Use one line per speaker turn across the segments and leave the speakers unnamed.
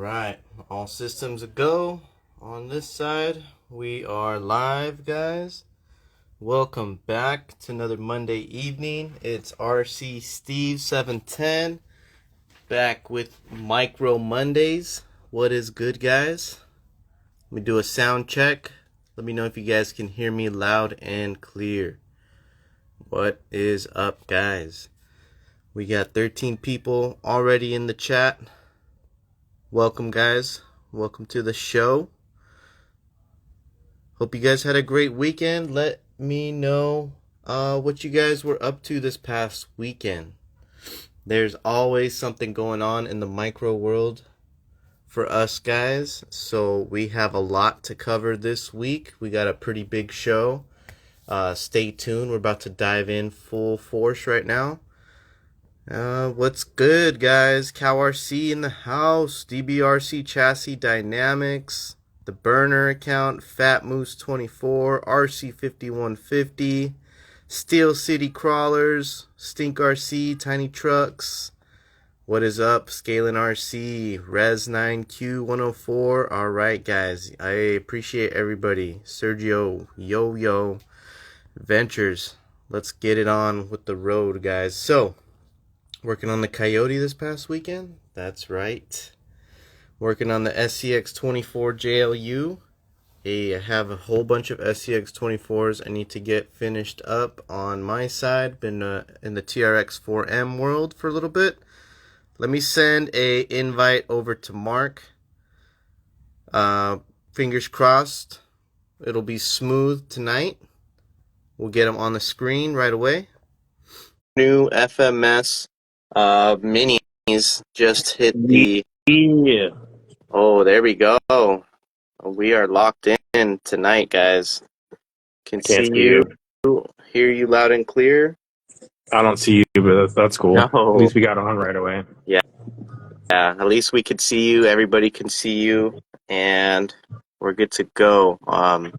right, all systems a go on this side. We are live, guys. Welcome back to another Monday evening. It's RC Steve 710 back with Micro Mondays. What is good, guys? Let me do a sound check. Let me know if you guys can hear me loud and clear. What is up, guys? We got 13 people already in the chat. Welcome, guys. Welcome to the show. Hope you guys had a great weekend. Let me know what you guys were up to this past weekend. There's always something going on in the micro world for us, guys. So we have a lot to cover this week. We got a pretty big show. Stay tuned. We're about to dive in full force right now. What's good, guys? CowRC in the house. DBRC Chassis Dynamics. The Burner account. Fat Moose 24. RC 5150. Steel City Crawlers. Stink RC. Tiny Trucks. What is up? Scaling RC. Res 9Q 104. Alright, guys. I appreciate everybody. Sergio. Yo. Ventures. Let's get it on with the road, guys. So, working on the Coyote this past weekend? That's right. Working on the SCX24 JLU. I have a whole bunch of SCX24s I need to get finished up on my side. Been in the TRX4M world for a little bit. Let me send a invite over to Mark. Fingers crossed. It'll be smooth tonight. We'll get him on the screen right away. New FMS minis just hit the...
Yeah.
Oh, there we go. We are locked in tonight, guys. Can't see you. Hear you loud and clear.
I don't see you, but that's cool.
No.
At least we got on right away.
Yeah, at least we could see you. Everybody can see you. And we're good to go. How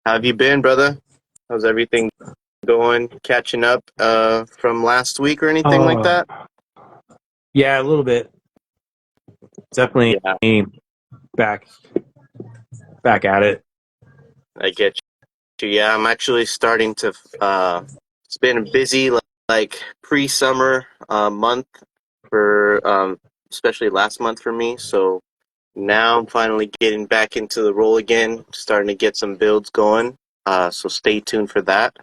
have you been, brother? How's everything going? Catching up from last week or anything like that?
Yeah, a little bit. Definitely back at it.
I get you. Yeah, I'm actually starting to it's been a busy like pre-summer month for especially last month for me. So now I'm finally getting back into the role again, starting to get some builds going. So stay tuned for that.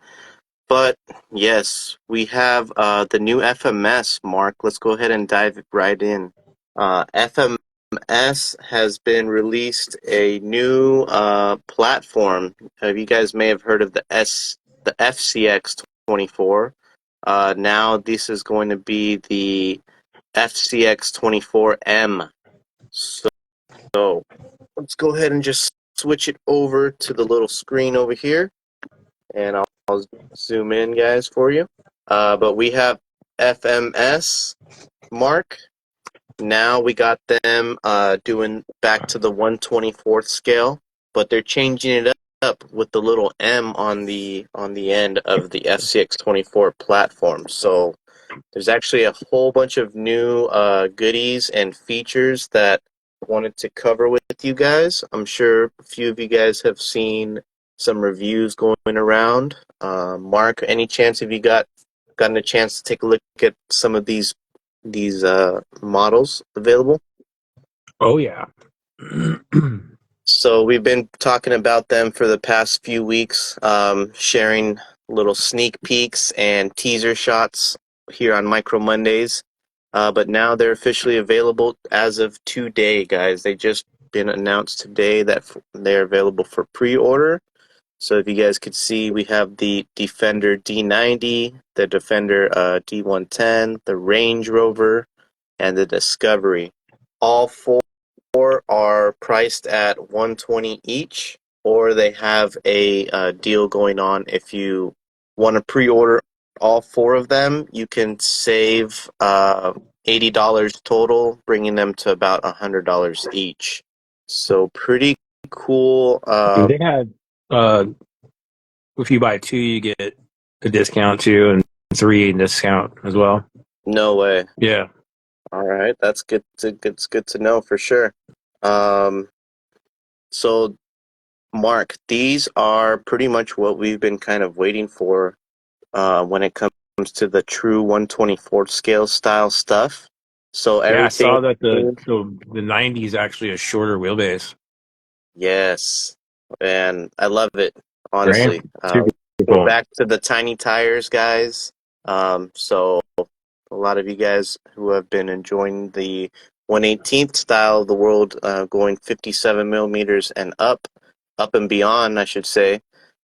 But yes, we have the new FMS, Mark. Let's go ahead and dive right in. FMS has been released a new platform. You guys may have heard of the FCX24. Now this is going to be the FCX24M. So let's go ahead and just switch it over to the little screen over here, and I'll zoom in, guys, for you. But we have FMS, Mark. Now we got them doing back to the 1/24th scale, but they're changing it up with the little M on the end of the FCX24 platform. So there's actually a whole bunch of new goodies and features that I wanted to cover with you guys. I'm sure a few of you guys have seen some reviews going around. Mark, any chance have you gotten a chance to take a look at some of these models available?
Oh yeah.
So we've been talking about them for the past few weeks, sharing little sneak peeks and teaser shots here on Micro Mondays. But now they're officially available as of today, guys. They just been announced today that they're available for pre-order. So if you guys could see, we have the Defender D90, the Defender D110, the Range Rover, and the Discovery. All four are priced at $120 each, or they have a deal going on. If you want to pre-order all four of them, you can save $80 total, bringing them to about $100 each. So pretty cool.
They had if you buy two, you get a discount too, and three discount as well.
No way.
Yeah.
All right, that's good. It's good to know for sure. Um, so Mark, these are pretty much what we've been kind of waiting for when it comes to the true 124th scale style stuff. So
Yeah, I
everything,
saw that the 90 is actually a shorter wheelbase.
yes, and I love it,
Right?
honestly.
Super
We're
cool.
back to the tiny tires, guys. So a lot of you guys who have been enjoying the 118th style of the world, going 57 millimeters and up and beyond, I should say.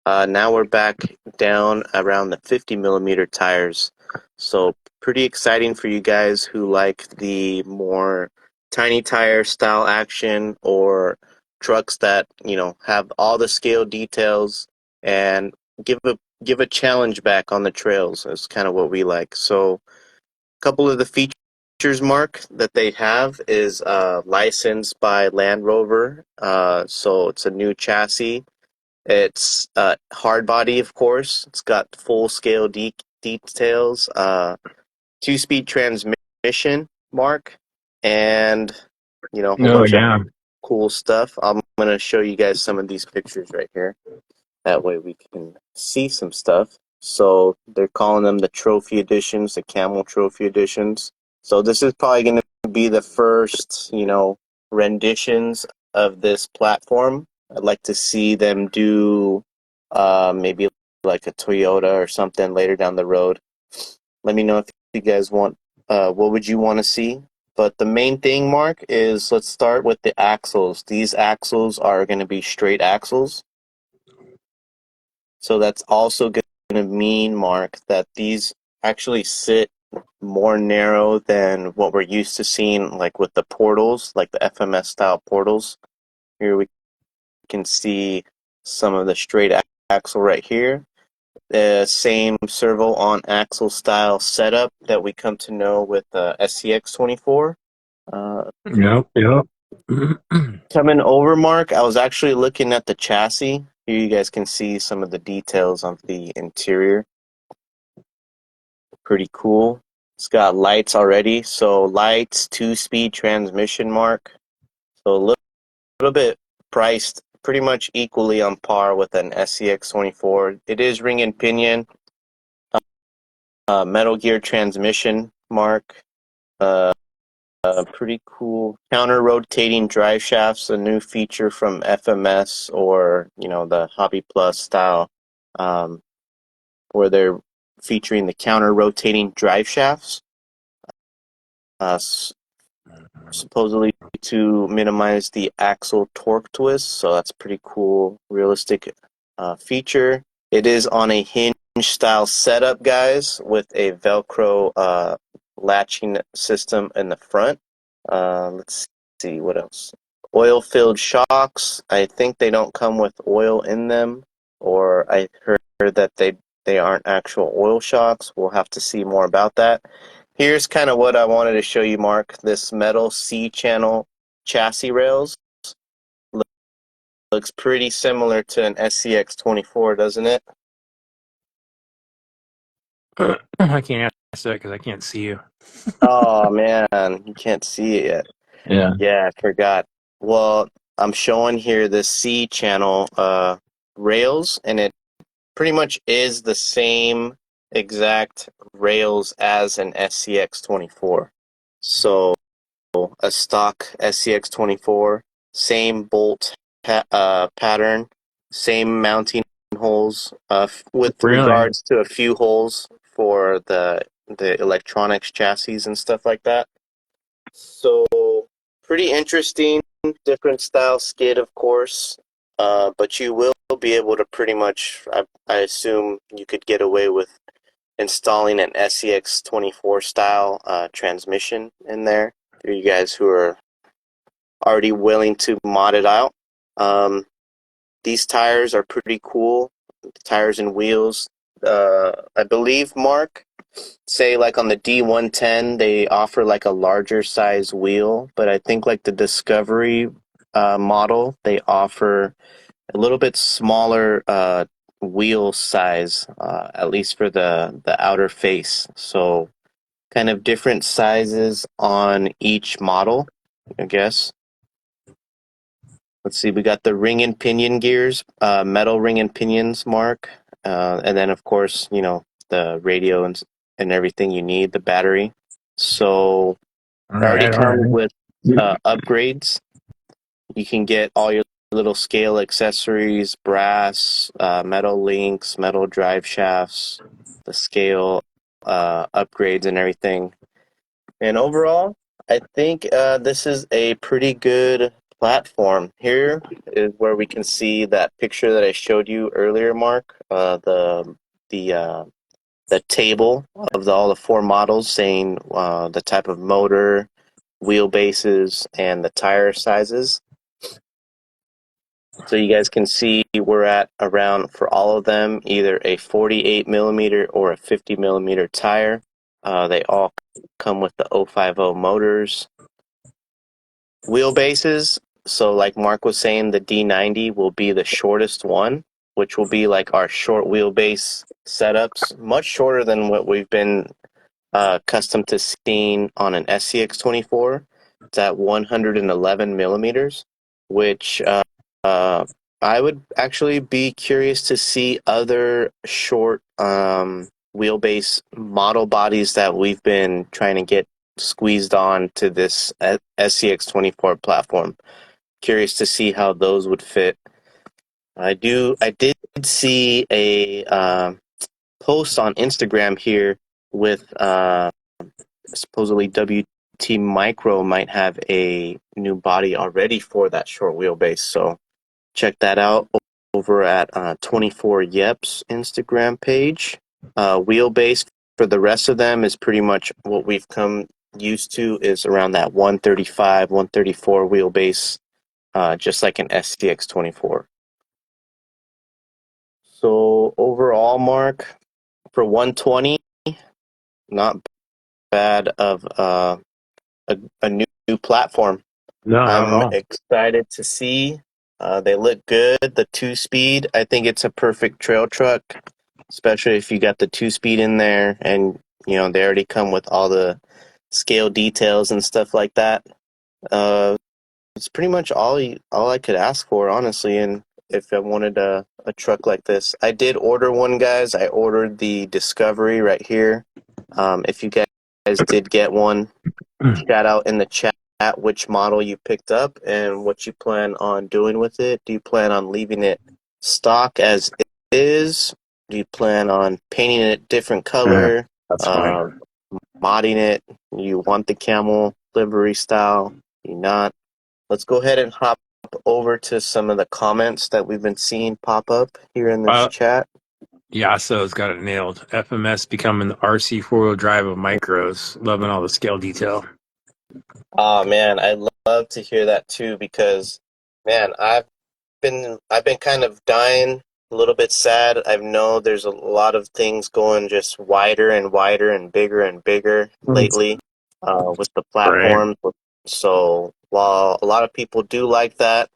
Now we're back down around the 50 millimeter tires. So pretty exciting for you guys who like the more tiny tire style action, or trucks that, have all the scale details and give a challenge back on the trails. Is kind of what we like. So a couple of the features, Mark, that they have is licensed by Land Rover. So it's a new chassis. It's hard body, of course. It's got full scale details. Two-speed transmission, Mark, and a whole
No,
bunch of
yeah.
cool stuff. I'm gonna show you guys some of these pictures right here. That way we can see some stuff. So they're calling them the trophy editions, the camel trophy editions. So this is probably going to be the first, renditions of this platform. I'd like to see them do maybe like a Toyota or something later down the road. Let me know if you guys want, what would you want to see? But the main thing, Mark, is let's start with the axles. These axles are going to be straight axles. So that's also going to mean, Mark, that these actually sit more narrow than what we're used to seeing, like with the portals, like the FMS style portals. Here we can see some of the straight axle right here. The same servo on axle style setup that we come to know with the SCX 24. Uh,
Yep, yep.
Coming over, Mark, I was actually looking at the chassis. Here you guys can see some of the details of the interior. Pretty cool. It's got lights already. So lights, two-speed transmission, Mark. So a little bit priced pretty much equally on par with an SCX 24. It is ring and pinion, Metal Gear transmission, Mark. Uh, Pretty cool. Counter rotating drive shafts, a new feature from FMS, or the Hobby Plus style, um, where they're featuring the counter rotating drive shafts. Uh, Supposedly to minimize the axle torque twist, so that's pretty cool, realistic feature. It is on a hinge style setup, guys, with a Velcro latching system in the front. Let's see what else. Oil filled shocks. I think they don't come with oil in them, or I heard that they aren't actual oil shocks. We'll have to see more about that. Here's kind of what I wanted to show you, Mark. This metal C-channel chassis rails looks pretty similar to an SCX 24, doesn't it?
I can't answer that because I can't see you.
Oh man, you can't see it yet.
Yeah.
Yeah, I forgot. Well, I'm showing here the C-channel rails, and it pretty much is the same exact rails as an SCX 24. So a stock SCX 24, same bolt pattern, same mounting holes, with
Really?
regards to a few holes for the electronics chassis and stuff like that. So pretty interesting, different style skid, of course, but you will be able to pretty much, I assume, you could get away with installing an SCX 24 style transmission in there for you guys who are already willing to mod it out. Um, these tires are pretty cool. Tires and wheels. I believe, Mark, say like on the D110, they offer like a larger size wheel, but I think like the Discovery model, they offer a little bit smaller wheel size, at least for the outer face. So kind of different sizes on each model, I guess. let's see, we got the ring and pinion gears, metal ring and pinions, Mark. And then, of course, the radio and everything you need, the battery. So
All
it already
right, all
comes
right.
with upgrades. You can get all your little scale accessories, brass, metal links, metal drive shafts, the scale upgrades and everything. And overall, I think this is a pretty good platform. Here is where we can see that picture that I showed you earlier, Mark. The the table of all the four models, saying the type of motor, wheelbases, and the tire sizes. So you guys can see we're at around, for all of them, either a 48 millimeter or a 50 millimeter tire. They all come with the 050 motors. Wheelbases, so like Mark was saying, the D90 will be the shortest one, which will be like our short wheelbase setups, much shorter than what we've been accustomed to seeing on an SCX24. It's at 111 millimeters, which I would actually be curious to see other short wheelbase model bodies that we've been trying to get squeezed on to this SCX24 platform. Curious to see how those would fit. I did see a post on Instagram here with supposedly WT Micro might have a new body already for that short wheelbase. So check that out over at 24 Yep's Instagram page. Wheelbase for the rest of them is pretty much what we've come used to, is around that 135, 134 wheelbase, just like an SCX24. So overall, Mark, for 120, not bad of a new platform.
No, not at
I'm
all.
excited to see. They look good. The two-speed, I think it's a perfect trail truck, especially if you got the two-speed in there, and they already come with all the scale details and stuff like that. It's pretty much all I could ask for, honestly. And if I wanted a truck like this, I did order one, guys. I ordered the Discovery right here. If you guys did get one, shout out in the chat which model you picked up and what you plan on doing with it. Do you plan on leaving it stock as it is? Do you plan on painting it different color?
That's fine.
Uh, Modding it? You want the camel livery style? You not? Let's go ahead and hop over to some of the comments that we've been seeing pop up here in this chat.
Yaso's got it nailed. FMS becoming the RC four-wheel drive of micros. Loving all the scale detail.
Oh man, I love to hear that too, because man, I've been kind of dying, a little bit sad. I know there's a lot of things going just wider and wider and bigger lately with the
Right.
platforms. So while a lot of people do like that,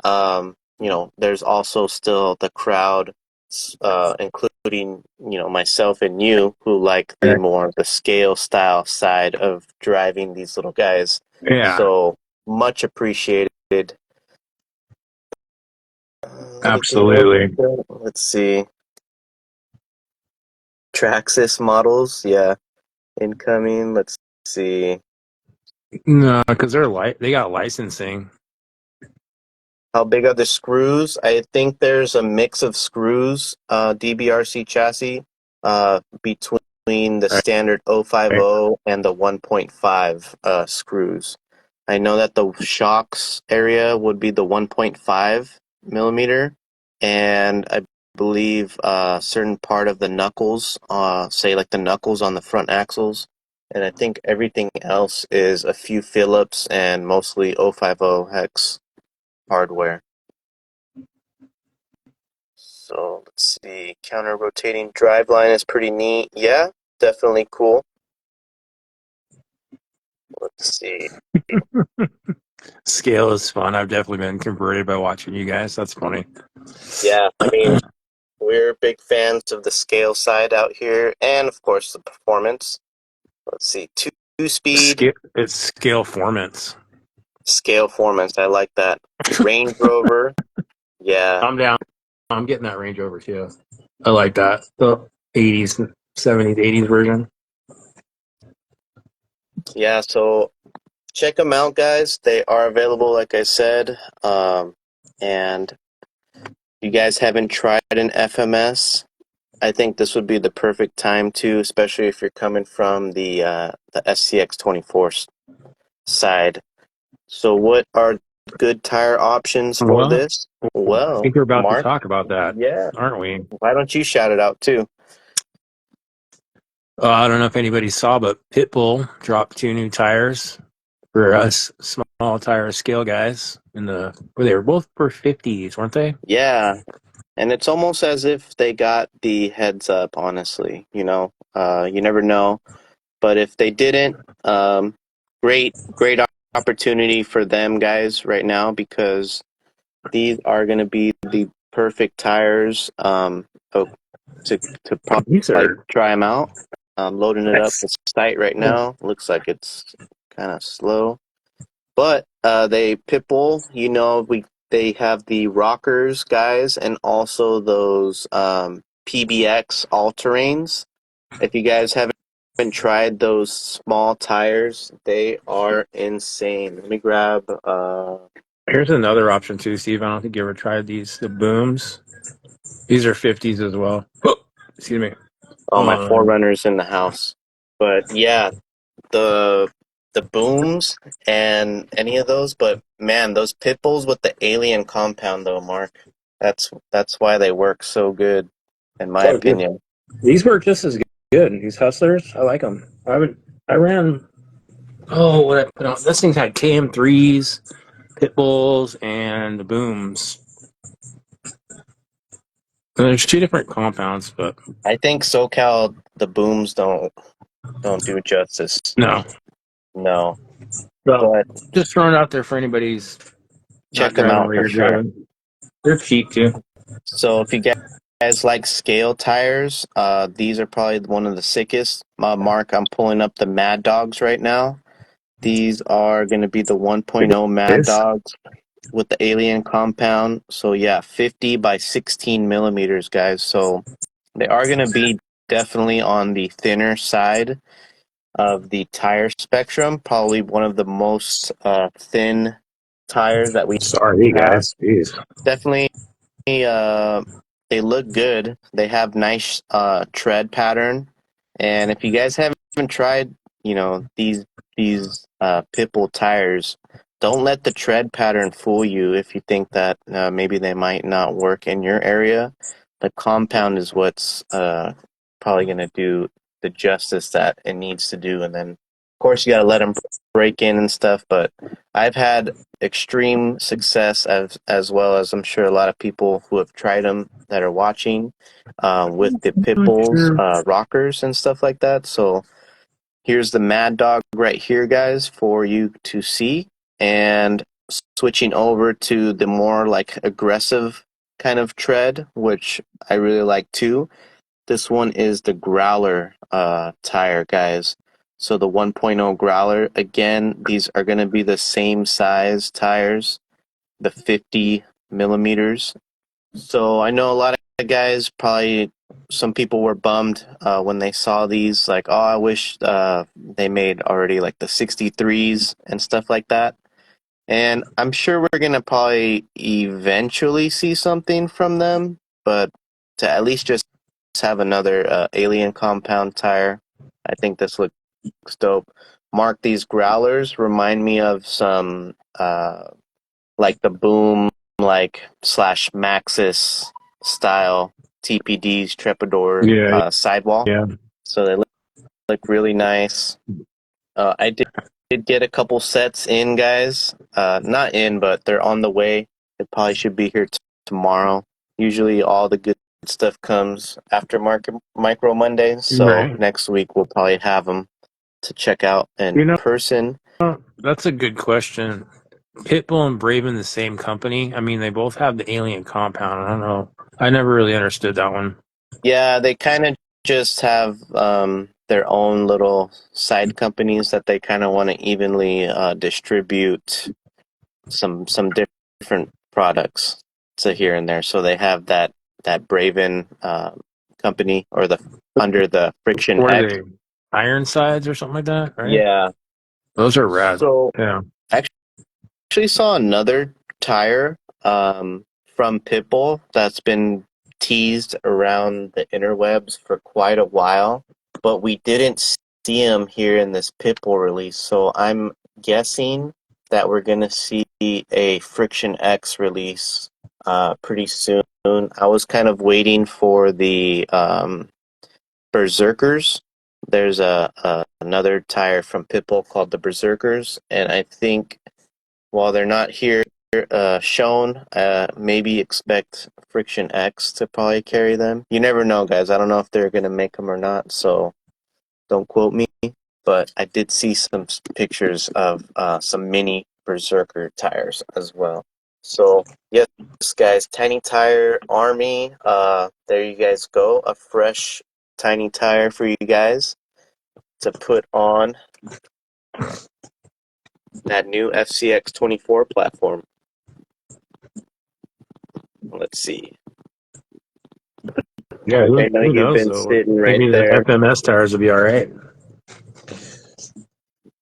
there's also still the crowd, including myself and you, who like the more the scale style side of driving these little guys.
Yeah,
So much appreciated. Anything else?
absolutely.
Let's see. Traxxas models, yeah, incoming. Let's see.
No, because they got licensing.
How big are the screws? I think there's a mix of screws, DBRC chassis, between the
Right.
standard 050 and the 1.5 screws. I know that the shocks area would be the 1.5 millimeter, and I believe a certain part of the knuckles, say like the knuckles on the front axles, and I think everything else is a few Phillips and mostly 050 hex hardware. So let's see, counter rotating driveline is pretty neat. Yeah, definitely cool. Let's see.
Scale is fun. I've definitely been converted by watching you guys. That's funny.
Yeah, I mean, we're big fans of the scale side out here, and of course the performance. Let's see, two speed.
It's scale formants.
Scale Formants, I like that. Range Rover, yeah.
I'm down. I'm getting that Range Rover too. I like that. The 80s, 70s, 80s version.
Yeah, so check them out, guys. They are available, like I said. And you guys haven't tried an FMS, I think this would be the perfect time to, especially if you're coming from the SCX 24 side. So, what are good tire options for
Well,
this?
I
Well,
think we're about to
Mark,
talk about that,
yeah.
aren't we?
Why don't you shout it out too?
I don't know if anybody saw, but Pitbull dropped 2 new tires for us small tire scale guys. They were both for 50s, weren't they?
Yeah, and it's almost as if they got the heads up. Honestly, you never know. But if they didn't, great opportunity for them guys right now because these are going to be the perfect tires to
These
probably
are
try them out. I'm loading it up
nice.
the site right now. Looks like it's kind of slow, but they Pitbull. They have the rockers guys and also those PBX all terrains. If you guys haven't tried those small tires, they are insane. Let me grab.
Here's another option too, Steve. I don't think you ever tried these. The booms. These are 50s as well. Oh, excuse me.
Oh, my Forerunners in the house. But yeah, the booms and any of those. But man, those pit bulls with the alien compound, though, Mark. That's why they work so good, in my opinion.
These work just as good. These hustlers, I like them. I ran. Oh, what I put on this thing's had KM3s, pit bulls, and the booms. And there's 2 different compounds, but
I think SoCal the booms don't do justice.
no.
No,
So
but
just throwing it out there for anybody's
check
not
them
driving
out
where
for
you're
sure.
driving. They're cheap too.
So if you guys like scale tires, these are probably one of the sickest. Mark, I'm pulling up the Mad Dogs right now. These are going to be the 1.0 Mad Dogs with the alien compound. So yeah, 50 by 16 millimeters, guys. So they are going to be definitely on the thinner side of the tire spectrum. Probably one of the most thin tires that we
Sorry,
have.
guys. Jeez.
Definitely they look good. They have nice tread pattern. And if you guys haven't tried, these Pitbull tires, don't let the tread pattern fool you if you think that maybe they might not work in your area. The compound is what's probably going to do the justice that it needs to do. And then, of course, you got to let them break in and stuff. But I've had extreme success as well as I'm sure a lot of people who have tried them that are watching with the pit bulls, rockers and stuff like that. So here's the Mad Dog right here, guys, for you to see. And switching over to the more like aggressive kind of tread, which I really like too. This one is the Growler tire, guys. So the 1.0 Growler, again, these are going to be the same size tires, the 50 millimeters. So I know a lot of guys, probably some people were bummed when they saw these, like, oh, I wish they made already like the 63s and stuff like that. And I'm sure we're going to probably eventually see something from them, but to at least just have another alien compound tire, I think this looks dope. Mark, these growlers remind me of some like the Boom like slash Maxis style TPDs Trepador
Yeah,
sidewall.
yeah.
So they look really nice. I did get a couple sets in, guys. Not in, but they're on the way. It probably should be here tomorrow. Usually, all the good stuff comes after Micro Mondays. So
Right.
next week we'll probably have them to check out in person.
That's a good question. Pitbull and Braven the same company? I mean, they both have the alien compound. I don't know. I never really understood that one.
Yeah, they kind of just have their own little side companies that they kind of want to evenly distribute some different products to here and there. So they have that Braven company or the under the Friction
What are
X.
they? Ironsides or something like that, right?
Yeah.
Those are rad.
So
Yeah.
actually saw another tire from Pitbull that's been teased around the interwebs for quite a while, but we didn't see him here in this Pitbull release. So I'm guessing that we're gonna see a Friction X release pretty soon. I was kind of waiting for the Berserkers. There's another tire from Pitbull called the Berserkers, and I think while they're not here shown, maybe expect Friction X to probably carry them. You never know, guys. I don't know if they're going to make them or not, so don't quote me. But I did see some pictures of some mini Berserker tires as well. So, yes, guys, Tiny Tire Army. There you guys go. A fresh Tiny Tire for you guys to put on that new FCX 24 platform. Let's see.
Yeah,
I know
who
you've
knows
been
though?
sitting right
Maybe the
there.
FMS tires will be all right.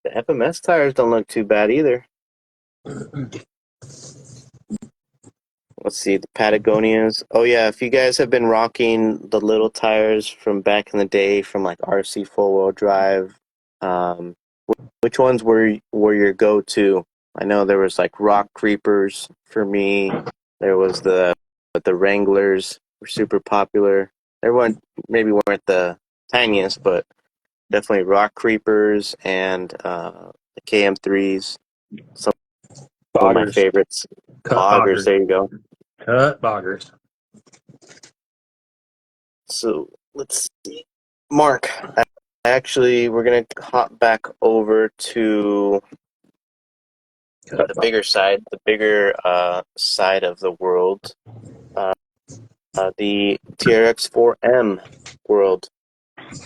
The FMS tires don't look too bad either. Let's see, the Patagonias. Oh yeah, if you guys have been rocking the little tires from back in the day from like RC four-wheel drive, um, which ones were your go-to? I know there was like Rock Creepers for me. There was the Wranglers were super popular. Everyone maybe weren't the tiniest, but definitely Rock Creepers and the KM3s. Some of my
Boggers.
favorites.
Cut
Boggers,
boggers.
there you go.
Cut boggers.
So let's see. Mark, actually, we're going to hop back over to the bigger side, the bigger side of the world, uh, the TRX4M world.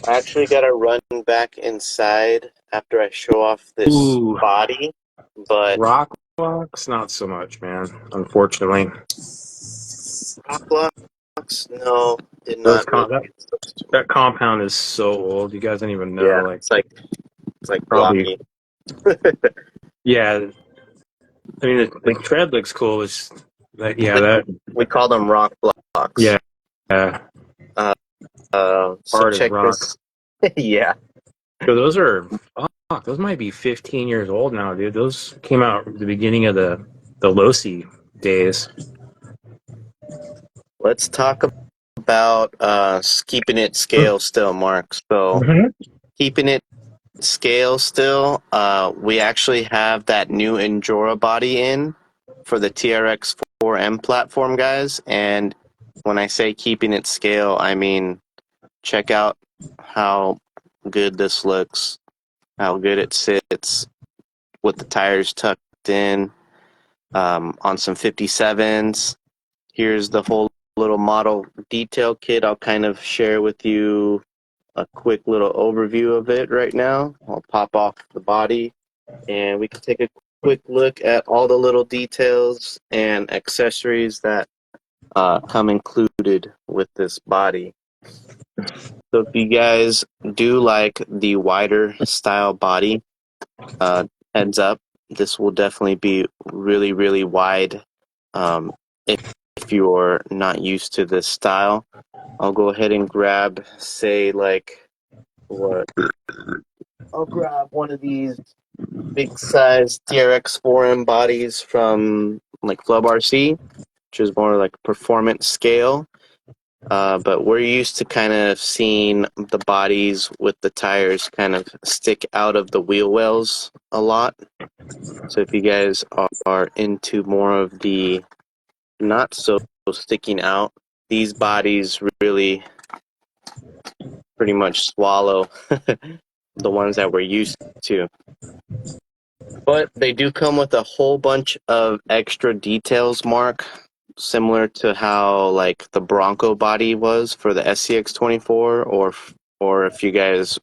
I actually got to run back inside after I show off this
Ooh,
body, but
rock blocks, not so much, man. Unfortunately,
Rock Blocks, no, did
those
not really get those too
that
much.
compound is so old. You guys don't even know.
Yeah,
Like
it's like
probably,
blocky.
yeah. I mean, the
we
tread looks cool. It's that, yeah,
we
that,
we call them Rock Blocks.
yeah. Uh,
So
hard as
check
rock.
this. Yeah,
So those are, fuck, those might be 15 years old now, dude. Those came out at the beginning of the Losi days.
let's talk about keeping it scale still, Mark. So keeping it scale still, we actually have that new Endura body in for the TRX 4M platform, guys. And when I say keeping it scale, I mean check out how good this looks, how good it sits with the tires tucked in on some 57s. Here's the whole little model detail kit. I'll kind of share with you a quick little overview of it right now. I'll pop off the body and we can take a quick look at all the little details and accessories that come included with this body. So if you guys do like the wider style body, heads up, this will definitely be really, really wide. If you're not used to this style, I'll go ahead and grab, say, like, what? I'll grab one of these big size TRX 4M bodies from like Flub RC, which is more like performance scale. But we're used to kind of seeing the bodies with the tires kind of stick out of the wheel wells a lot. So if you guys are into more of the not so sticking out, these bodies really pretty much swallow the ones that we're used to. But they do come with a whole bunch of extra details, Mark, similar to how like the Bronco body was for the SCX 24, or if you guys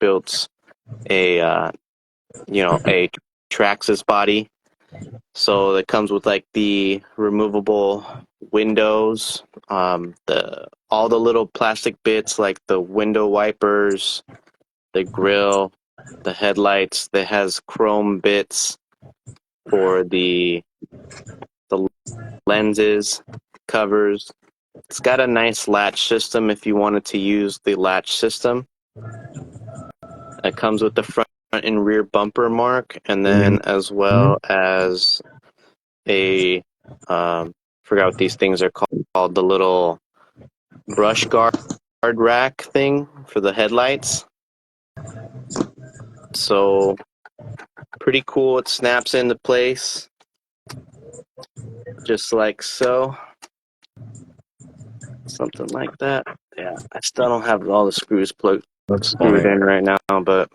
built a a Traxxas body. So it comes with like the removable windows, the all the little plastic bits like the window wipers, the grill, the headlights. That has chrome bits for the lenses, covers. It's got a nice latch system if you wanted to use the latch system. It comes with the front and rear bumper mark, and then as well as a forgot what these things are called, the little brush guard rack thing for the headlights. So pretty cool. It snaps into place just like so. Something like that. Yeah, I still don't have all the screws
That's
screwed
funny.
in right now, but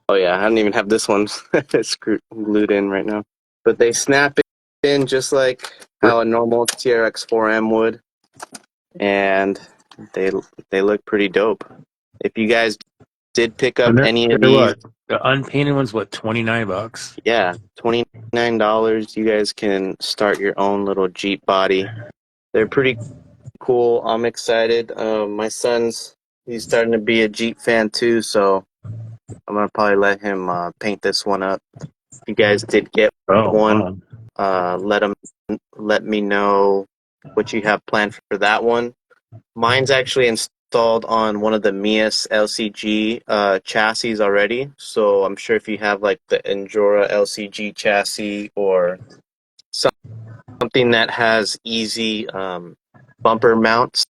oh yeah, I don't even have this one glued in right now. But they snap in just like how a normal TRX-4M would, and they they look pretty dope. If you guys did pick up
And
any of
they're
these,
what? The unpainted one's what, $29?
yeah, $29. You guys can start your own little Jeep body. They're pretty cool. I'm excited. My son's he's starting to be a Jeep fan too, so I'm gonna probably let him paint this one up. If you guys did get
Oh,
one,
wow.
let me know what you have planned for that one. Mine's actually installed on one of the Mias LCG chassis already, so I'm sure if you have like the Endura LCG chassis or something that has easy bumper mounts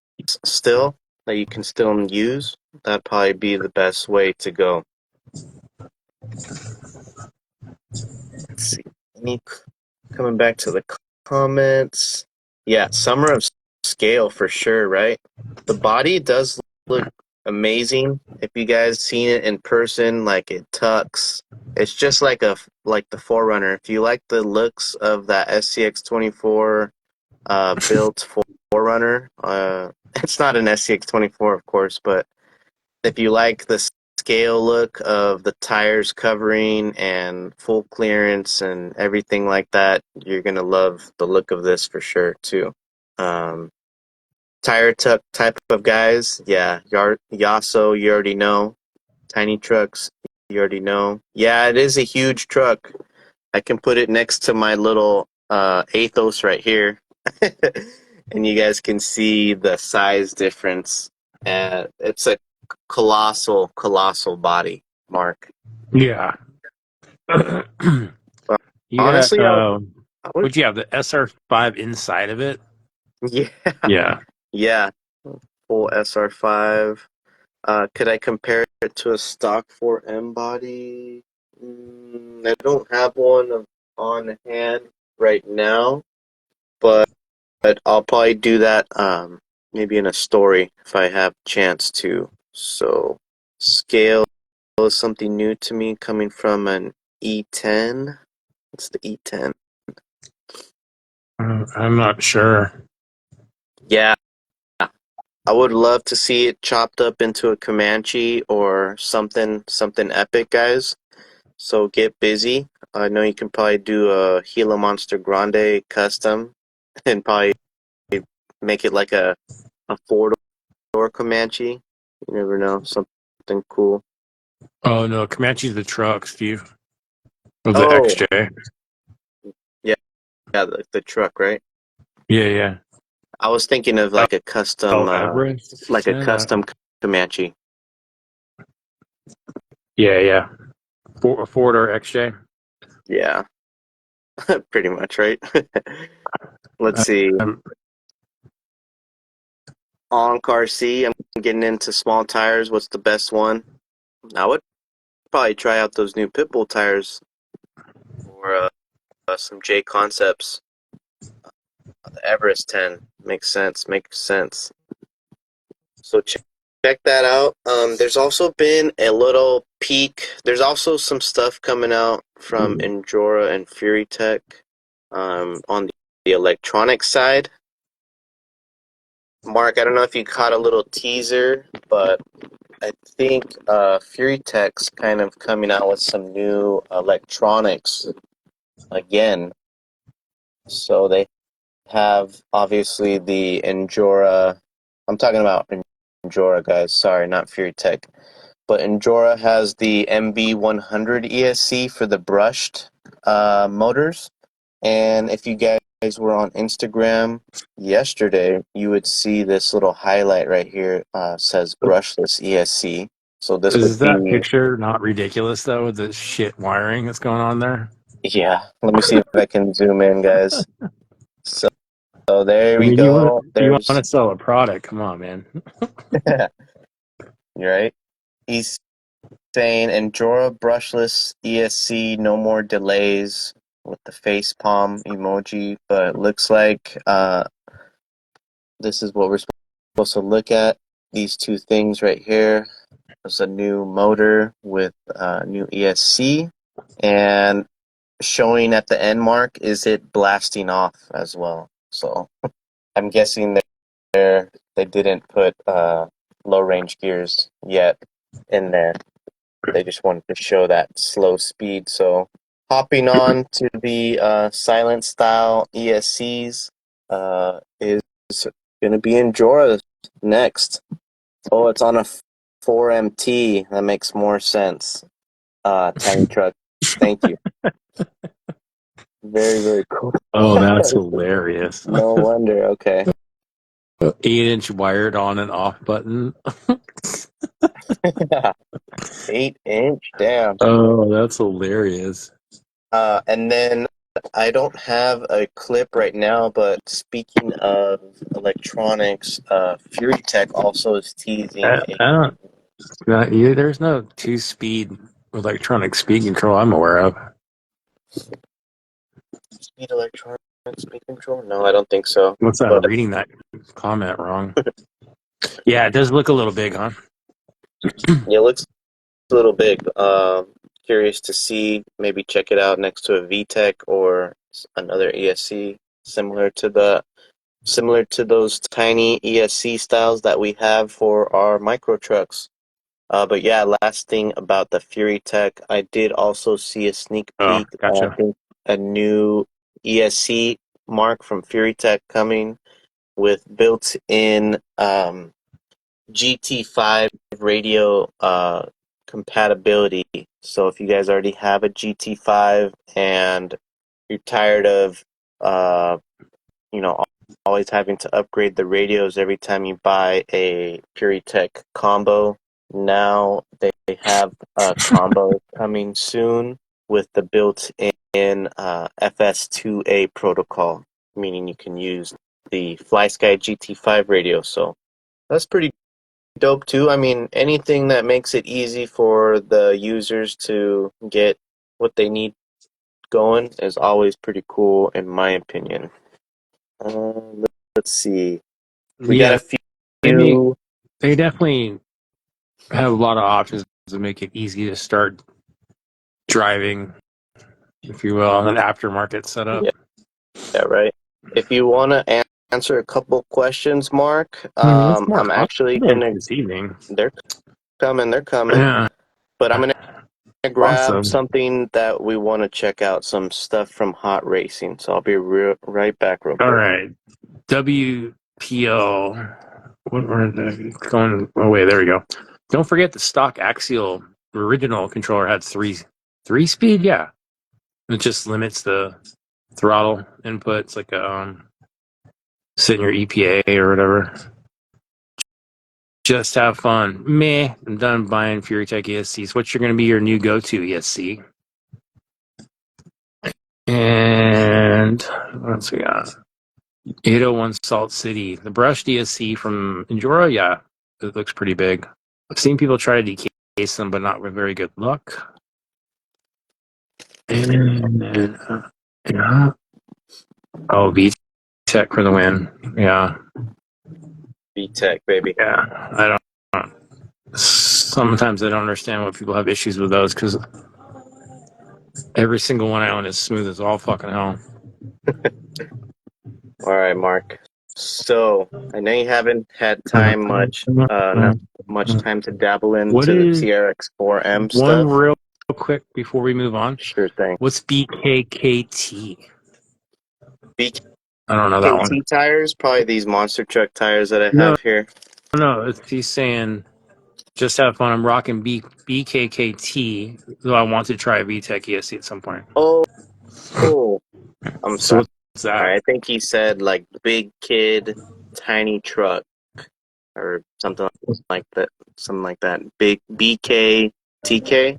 still that you can still use, that'd probably be the best way to go. Let's see. Coming back to the comments. Yeah, Summer of Scale for sure, right? The body does look amazing. If you guys seen it in person, like it tucks. It's just like the Forerunner. If you like the looks of that SCX-24 built Forerunner, it's not an SCX-24, of course, but if you like the scale look of the tires covering and full clearance and everything like that, you're gonna love the look of this for sure too. Um, Tire tuck type of guys, yeah. Yasso, you already know. Tiny trucks, you already know. Yeah, it is a huge truck. I can put it next to my little Athos right here, and you guys can see the size difference. It's a colossal body, Mark.
Yeah.
But
You got,
honestly, I would,
would you have the SR5 inside of it?
yeah,
Yeah.
yeah, full SR5. Could I compare it to a stock 4M body? I don't have one on hand right now, but I'll probably do that maybe in a story if I have chance to. So scale is something new to me coming from an E10. It's the E10.
I'm not sure.
Yeah, I would love to see it chopped up into a Comanche or something epic, guys. So get busy. I know you can probably do a Gila Monster Grande custom and probably make it like a four-door Comanche. You never know, something cool.
Oh, no. Comanche's the truck, Steve. Of the
Oh,
XJ.
yeah, yeah, the truck, right?
Yeah, yeah.
I was thinking of like
Oh, Everest.
like a custom Comanche.
Yeah, yeah. A four-door XJ.
Yeah, pretty much, right? Let's
Uh,
see.
um,
On car C, I'm getting into small tires. What's the best one? I would probably try out those new Pitbull tires or some J Concepts. The Everest 10 makes sense. Makes sense. So check that out. There's also been a little peek. There's also some stuff coming out from Endura and Fury Tech on the electronic side. Mark, I don't know if you caught a little teaser, but I think Fury Tech's kind of coming out with some new electronics again. So they have obviously the Endura. I'm talking about Endura, guys. Sorry, not Fury Tech. But Endura has the MV100 ESC for the brushed motors. And if you guys were on Instagram yesterday, you would see this little highlight right here says brushless ESC. So this
Is
would
that
be,
picture not ridiculous though with the shit wiring that's going on there?
yeah, let me see if I can zoom in, guys. So, there
I
we
mean,
go.
you want
There's,
to sell a product? Come on, man.
you're right. He's saying Endura brushless ESC, no more delays with the face palm emoji, but it looks like this is what we're supposed to look at. These two things right here. There's a new motor with new ESC, and showing at the end mark is it blasting off as well. So I'm guessing they didn't put low range gears yet in there. They just wanted to show that slow speed. So hopping on to the silent style ESCs is going to be Endura next. Oh, it's on a 4MT. That makes more sense. Tiny truck. Thank you. Very, very cool.
Oh, that's hilarious.
No wonder. Okay.
8-inch wired on and off button.
8-inch. Damn.
Oh, that's hilarious.
And then I don't have a clip right now, but speaking of electronics, Fury Tech also is teasing
I don't. There's no 2-speed electronic speed control I'm aware of.
speed electronic speed control. No, I don't think so.
What's that? I'm
But
reading that comment wrong. Yeah, it does look a little big, huh?
yeah, it looks a little big. Curious to see. Maybe check it out next to a VTEC or another ESC similar to those tiny ESC styles that we have for our micro trucks. But yeah, last thing about the Fury Tech, I did also see a sneak
Oh,
peek. I
gotcha.
think a new ESC mark from Fury Tech coming with built-in GT5 radio compatibility. So if you guys already have a GT5 and you're tired of uh, you know, always having to upgrade the radios every time you buy a PureTech combo. Now they have a combo coming soon with the built-in FS2A protocol, meaning you can use the FlySky GT5 radio. So that's pretty dope too. I mean, anything that makes it easy for the users to get what they need going is always pretty cool, in my opinion. Let's see. We got
Yeah,
a
they
few.
they definitely have a lot of options to make it easy to start driving, if you will, on an aftermarket setup.
Yeah, right. If you want to answer a couple questions, Mark,
I mean, it's more
I'm actually
confident
gonna.
this evening.
They're they're coming.
Yeah,
But I'm gonna grab
awesome.
something that we want to check out, some stuff from Hot Racing. So I'll be right back, real
All
quick.
right, WPL. What were they going? Oh wait, there we go. Don't forget the stock axial original controller had three speed. Yeah, it just limits the throttle input. It's like sit in your EPA or whatever. Just have fun. Meh. I'm done buying FuryTech ESCs. What's going to be your new go-to ESC? And what else we got? 801 Salt City. The brushed ESC from Endura, yeah, it looks pretty big. I've seen people try to decase them, but not with very good luck. And yeah. Oh, VTech for the win. Yeah.
VTech, baby.
Yeah. I don't. Sometimes I don't understand why people have issues with those because every single one I own is smooth as all fucking hell.
All right, Mark. So I know you haven't had time not much time to dabble
What
into the
is
TRX4M
one
stuff.
real quick before we move on?
Sure thing.
What's BKKT?
BKT
I don't know that one.
tires, probably these monster truck tires that I
No,
have here.
no, he's saying just have fun. I'm rocking BKKT, though I want to try a VTEC ESC at some point.
Oh, I'm
So
sorry.
what's that?
I think he said like big kid, tiny truck, or something like that. Something like that. Big BKTK.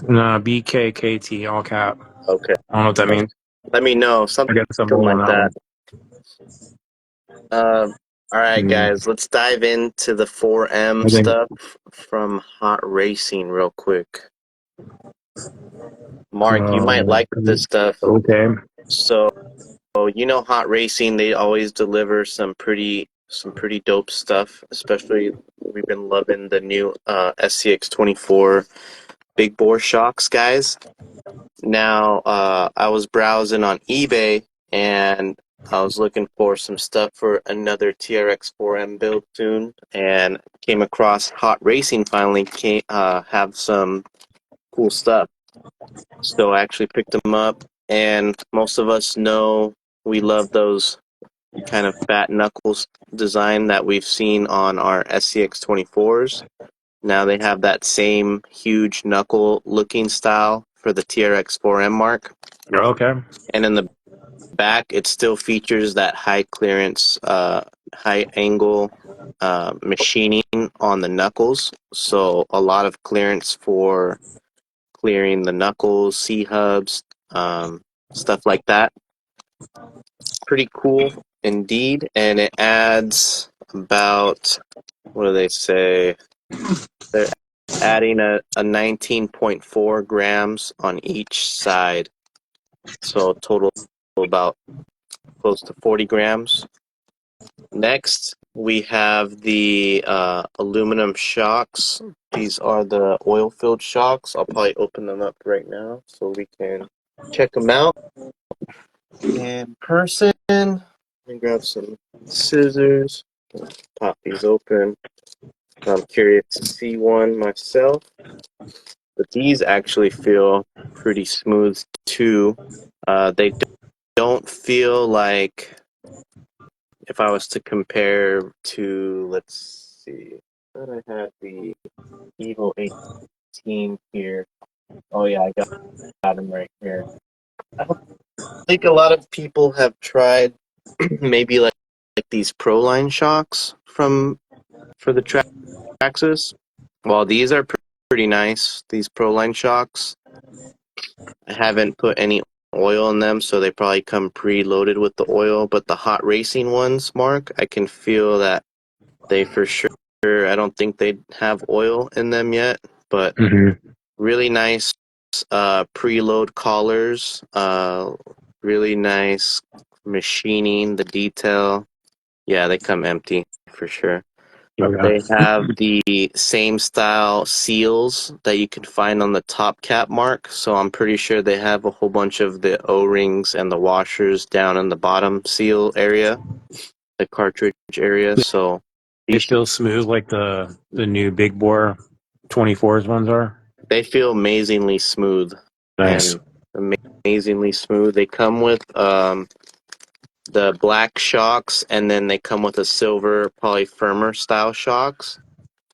Nah, BKKT, all cap.
Okay.
I don't know what that means.
Let me know
I
something
guess I'm wrong on
like
that
that.
one.
All right,
Mm,
guys, let's dive into the 4M
I think
stuff from Hot Racing real quick. Mark, you might like this stuff.
okay.
So, you know, Hot Racing, they always deliver some pretty dope stuff. Especially, we've been loving the new SCX24 big bore shocks, guys. Now, I was browsing on eBay and I was looking for some stuff for another TRX4M build soon, and came across Hot Racing finally have some cool stuff. So I actually picked them up, and most of us know we love those kind of fat knuckles design that we've seen on our SCX24s. Now they have that same huge knuckle looking style for the TRX4M mark.
Okay.
And in the back, it still features that high clearance, high angle machining on the knuckles. So a lot of clearance for clearing the knuckles, C-hubs, stuff like that. Pretty cool indeed. And it adds about, what do they say? They're adding a 19.4 grams on each side. So total about close to 40 grams. Next, we have the aluminum shocks. These are the oil-filled shocks. I'll probably open them up right now so we can check them out in person. Let me grab some scissors, pop these open. I'm curious to see one myself, but these actually feel pretty smooth too. They don't feel like, if I was to compare to, let's see, I thought I had the Evo 18 here. Oh yeah, I got him right here. I don't think a lot of people have tried maybe like these Proline shocks for the Traxxas. Well, these are pretty nice. These Proline shocks. I haven't put any oil in them, so they probably come preloaded with the oil. But the Hot Racing ones, Mark, I can feel that they for sure. I don't think they have oil in them yet, but really nice preload collars. Really nice machining. The detail. Yeah, they come empty for sure.
Okay.
They have the same style seals that you can find on the top cap, Mark. So I'm pretty sure they have a whole bunch of the O-rings and the washers down in the bottom seal area, the cartridge area. So
They
these
feel smooth like the new big bore 24s ones are.
they feel amazingly smooth
Nice.
and amazingly smooth. They come with the black shocks, and then they come with a silver, probably firmer style shocks.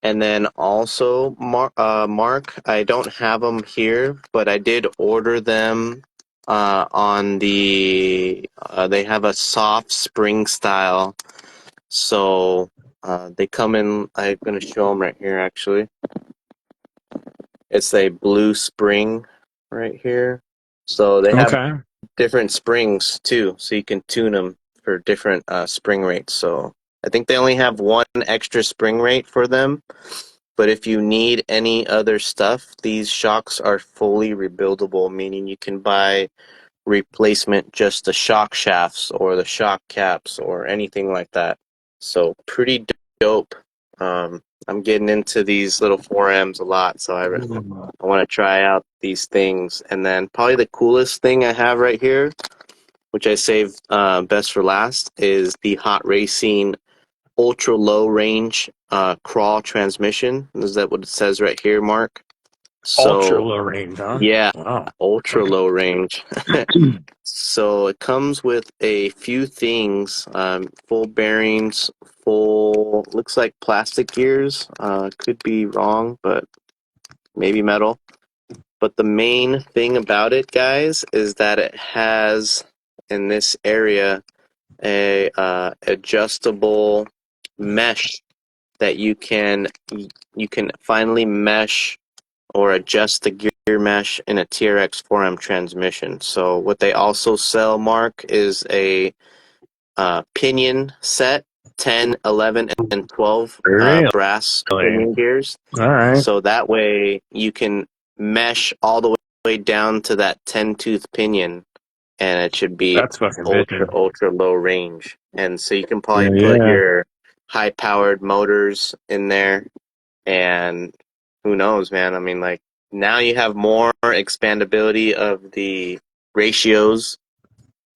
And then also, Mark, I don't have them here, but I did order them on the. They have a soft spring style, so they come in. I'm gonna show them right here. Actually, it's a blue spring right here. So they have
Okay.
different springs too, so you can tune them for different spring rates. So I think they only have one extra spring rate for them. But if you need any other stuff, these shocks are fully rebuildable, meaning you can buy replacement just the shock shafts or the shock caps or anything like that. So pretty dope. I'm getting into these little 4Ms a lot, so I want to try out these things. And then probably the coolest thing I have right here which I saved best for last, is the Hot Racing ultra low range crawl transmission. Is that what it says right here, Mark?
Ultra
So
low range, huh?
yeah,
Wow.
ultra low range. So it comes with a few things: full bearings, full looks like plastic gears. Could be wrong, but maybe metal. But the main thing about it, guys, is that it has in this area a adjustable mesh that you can finally mesh or adjust the gear mesh in a TRX 4M transmission. So what they also sell, Mark, is a pinion set, 10, 11, and 12
Really?
brass pinion gears.
All right.
So that way you can mesh all the way down to that 10-tooth pinion, and it should be
That's fucking
ultra,
bitchin'.
ultra low range. And so you can probably put
Yeah.
your high-powered motors in there, and who knows, man? I mean, like, now you have more expandability of the ratios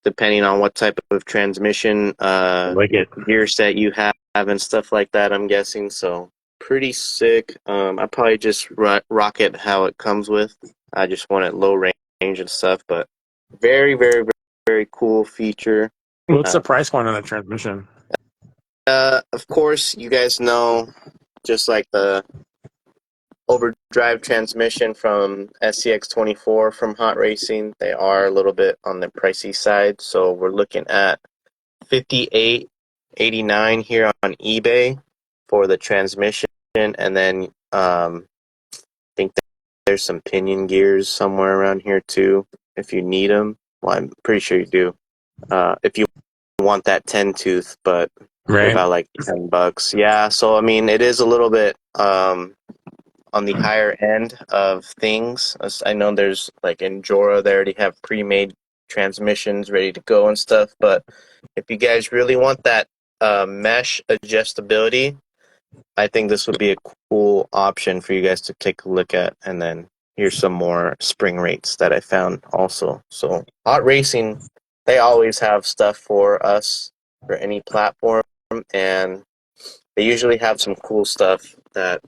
depending on what type of transmission
Like it.
gear set you have and stuff like that, I'm guessing. So pretty sick. I probably just rock it how it comes with. I just want it low range and stuff, but very, very, very, very cool feature.
What's the price point on the transmission?
Of course, you guys know, just like the overdrive transmission from SCX24 from Hot Racing, they are a little bit on the pricey side. So we're looking at $58.89 here on eBay for the transmission, and then I think there's some pinion gears somewhere around here too if you need them. Well, I'm pretty sure you do. If you want that 10 tooth, but they're
Right.
about like $10. Yeah, so I mean it is a little bit on the higher end of things. I know there's like in Jora, they already have pre-made transmissions ready to go and stuff. But if you guys really want that mesh adjustability, I think this would be a cool option for you guys to take a look at. And then here's some more spring rates that I found also. So Hot Racing, they always have stuff for us for any platform, and they usually have some cool stuff that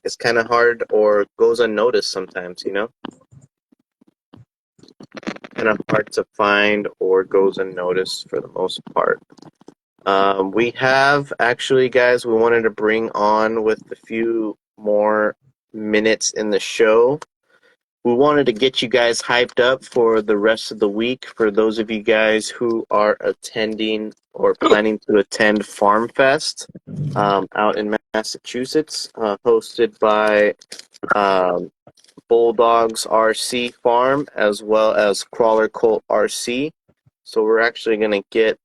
is kind of hard or goes unnoticed sometimes, you know? Kind of hard to find or goes unnoticed for the most part. We have actually, guys, we wanted to bring on with a few more minutes in the show. We wanted to get you guys hyped up for the rest of the week. For those of you guys who are attending or planning to attend Farm Fest out in Massachusetts, hosted by Bulldogs RC Farm as well as Crawler Colt RC. So we're actually going to get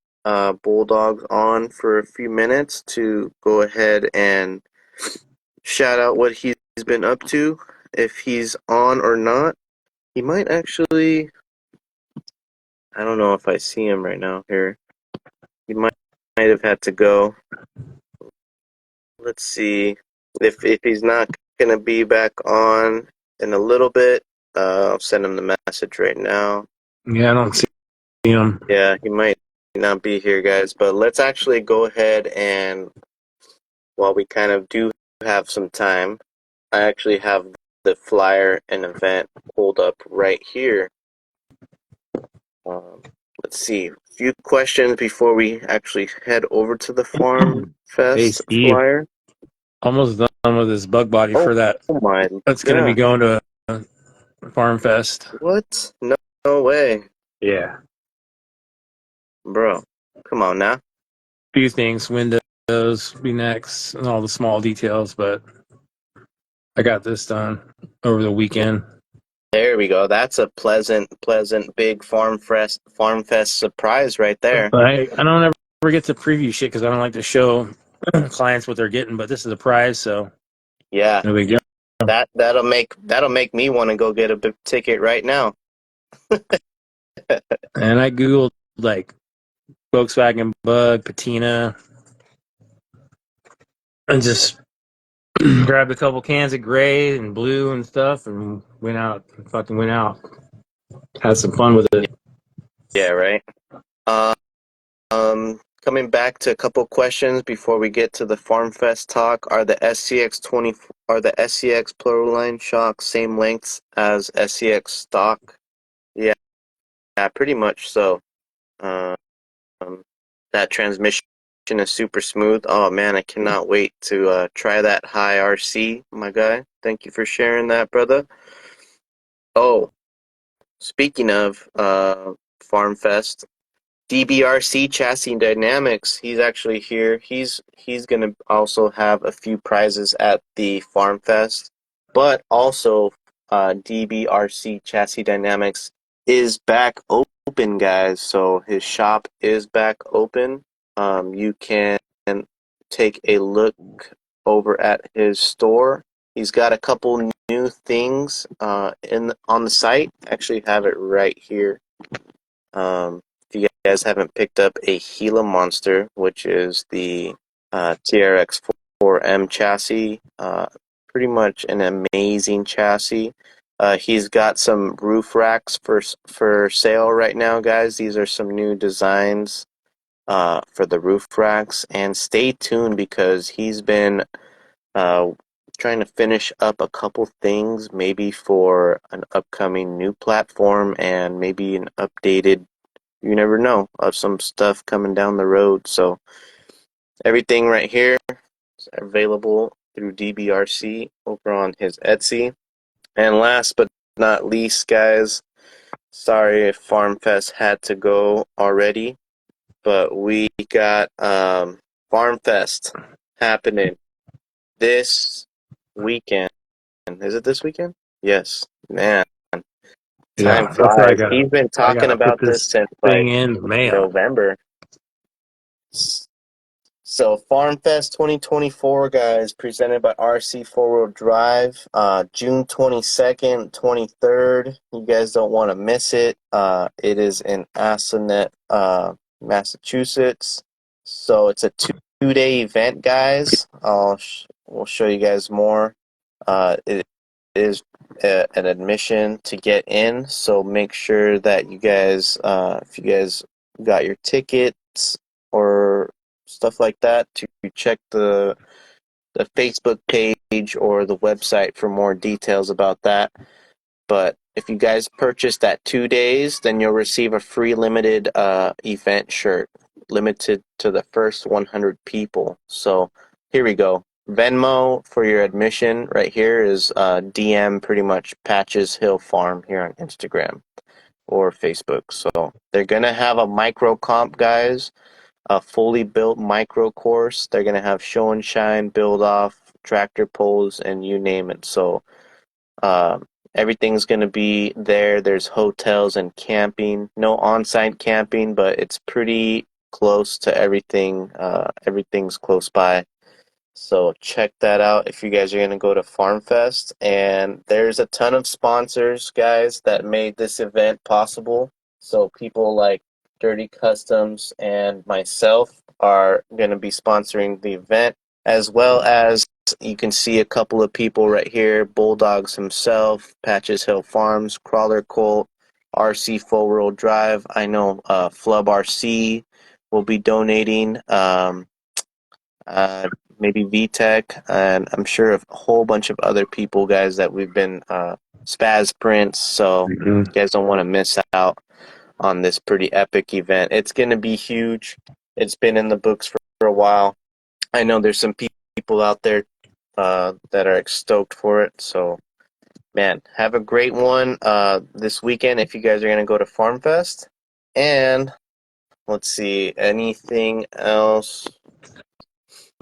Bulldogs on for a few minutes to go ahead and shout out what he's been up to. If he's on or not, he might actually. I don't know if I see him right now here. He might have had to go. Let's see if he's not gonna be back on in a little bit. I'll send him the message right now.
Yeah, I don't see him.
Yeah, he might not be here, guys. But let's actually go ahead and while we kind of do have some time, I actually have the flyer and event pulled up right here. Let's see. A few questions before we actually head over to the Farm
Hey,
Fest
Steve.
flyer.
Almost done with this bug body for that.
Oh my!
That's going to be going to Farm Fest.
What? No, no way,
Yeah.
bro. Come on now.
Few things, Windows be next, and all the small details, but I got this done over the weekend.
There we go. That's a pleasant big Farm Fest surprise right there.
But I don't ever get to preview shit because I don't like to show clients what they're getting, but this is a prize, so
Yeah,
no big deal.
that'll make me want to go get a big ticket right now.
And I googled like Volkswagen Bug, patina, and just grabbed a couple cans of gray and blue and stuff, and went out. Fucking went out. Had some fun with it.
Yeah, right. Uh, Coming back to a couple questions before we get to the Farm Fest talk. Are the SCX plural line shocks same lengths as SCX stock? Yeah, yeah, pretty much so. Um, that transmission is super smooth. Oh man, I cannot wait to try that high RC, my guy. Thank you for sharing that, brother. Oh, speaking of Farm Fest, DBRC Chassis Dynamics, he's actually here. He's gonna also have a few prizes at the Farm Fest, but also DBRC Chassis Dynamics is back open, guys. So his shop is back open. You can take a look over at his store. He's got a couple new things in on the site. Actually, have it right here. If you guys haven't picked up a Gila Monster, which is the TRX 4M chassis, pretty much an amazing chassis. He's got some roof racks for sale right now, guys. These are some new designs for the roof racks, and stay tuned because he's been uh, trying to finish up a couple things, maybe for an upcoming new platform and maybe an updated, you never know, of some stuff coming down the road. So everything right here is available through DBRC over on his Etsy. And last but not least, guys, sorry if Farm Fest had to go already, but we got Farm Fest happening this weekend. Is it this weekend? Yes. Man, time
Yeah, that's what
flies. He's been
I
talking
gotta put
about this
this
since
thing
like
in the mail.
November. So Farm Fest 2024, guys, presented by RC Four Wheel Drive, June 22nd, 23rd. You guys don't want to miss it. It is in Assonet, Massachusetts. So it's a two-day event, guys. We'll show you guys more. It is an admission to get in, so make sure that you guys, if you guys got your tickets or stuff like that, to check the Facebook page or the website for more details about that. But if you guys purchase that 2 days, then you'll receive a free limited event shirt, limited to the first 100 people. So here we go. Venmo for your admission right here is DM pretty much Patches Hill Farm here on Instagram or Facebook. So they're going to have a micro comp, guys, a fully built micro course. They're going to have show and shine, build off, tractor pulls, and you name it. So everything's going to be there. There's hotels and camping. No on-site camping, but it's pretty close to everything. Everything's close by. So check that out if you guys are going to go to Farm Fest. And there's a ton of sponsors, guys, that made this event possible. So people like Dirty Customs and myself are going to be sponsoring the event, as well as you can see a couple of people right here: Bulldogs himself, Patches Hill Farms, Crawler Colt, RC Full Wheel Drive. I know Flub RC will be donating. Uh, Maybe VTech, and I'm sure a whole bunch of other people, guys, that we've been Spaz Prince. So you guys don't want to miss out on this pretty epic event. It's going to be huge. It's been in the books for a while. I know there's some people out there that are stoked for it. So, man, have a great one this weekend if you guys are going to go to Farm Fest. And let's see, anything else?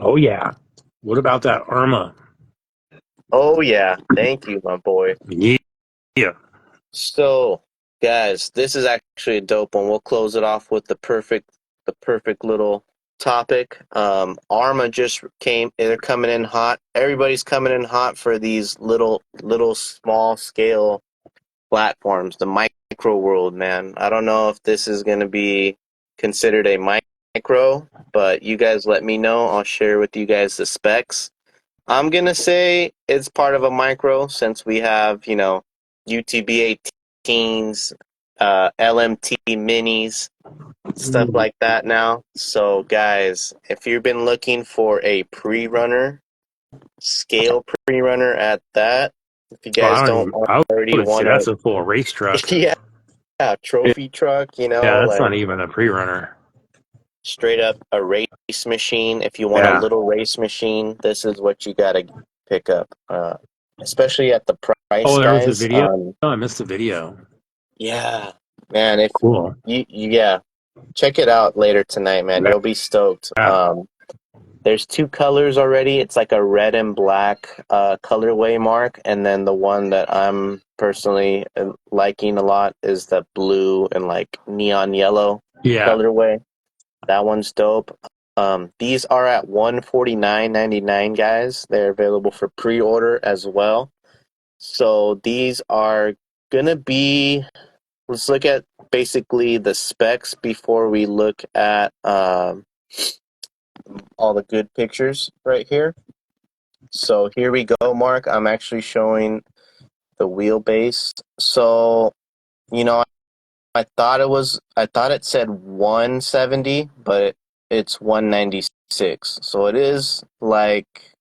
Oh yeah. What about that Irma?
Oh, yeah. Thank you, my boy.
Yeah. Yeah.
So, guys, this is actually a dope one. We'll close it off with the perfect little topic. Arma just came. They're coming in hot. Everybody's coming in hot for these little small scale platforms. The micro world, man. I don't know if this is going to be considered a micro, but you guys let me know. I'll share with you guys the specs. I'm gonna say it's part of a micro since we have, UTB 18s, LMT minis, stuff like that now. So, guys, if you've been looking for a pre-runner, scale pre-runner at that, if you
Well,
guys don't
I
already
would say
want
that's
to,
a full race truck.
yeah, trophy truck,
Yeah, that's
like
not even a pre-runner.
straight up a race machine. If you want a
Yeah.
little race machine, this is what you got to pick up, especially at the price,
Oh, there was a
guys.
video. Oh, I missed the video.
Yeah, man. If
Cool.
yeah, check it out later tonight, man. You'll be stoked.
Yeah.
There's two colors already. It's like a red and black colorway, Mark, and then the one that I'm personally liking a lot is the blue and like neon yellow
Yeah.
colorway. That one's dope. These are at $149.99, guys. They're available for pre-order as well. So these are gonna be. Let's look at basically the specs before we look at all the good pictures right here. So here we go, Mark. I'm actually showing the wheelbase. So, I thought it said 170, but it's 196. So it is like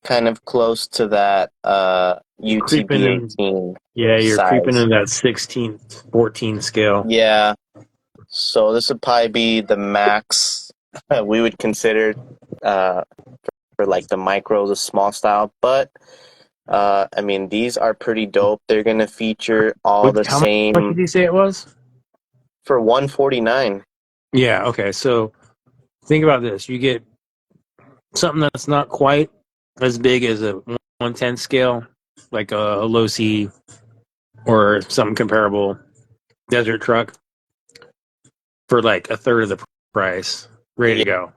kind of close to that
Creeping
UTB
in.
18
Yeah, you're creeping
size.
in that 16, 14 scale.
Yeah. So this would probably be the max we would consider uh, for like the micro, the small style. But I mean, these are pretty dope. They're gonna feature all the
How much
same
did you say it was?
for 149.
Yeah. Okay. So think about this. You get something that's not quite as big as a 110 scale, like a low C or some comparable desert truck for like a third of the price, ready to
Yeah,
go,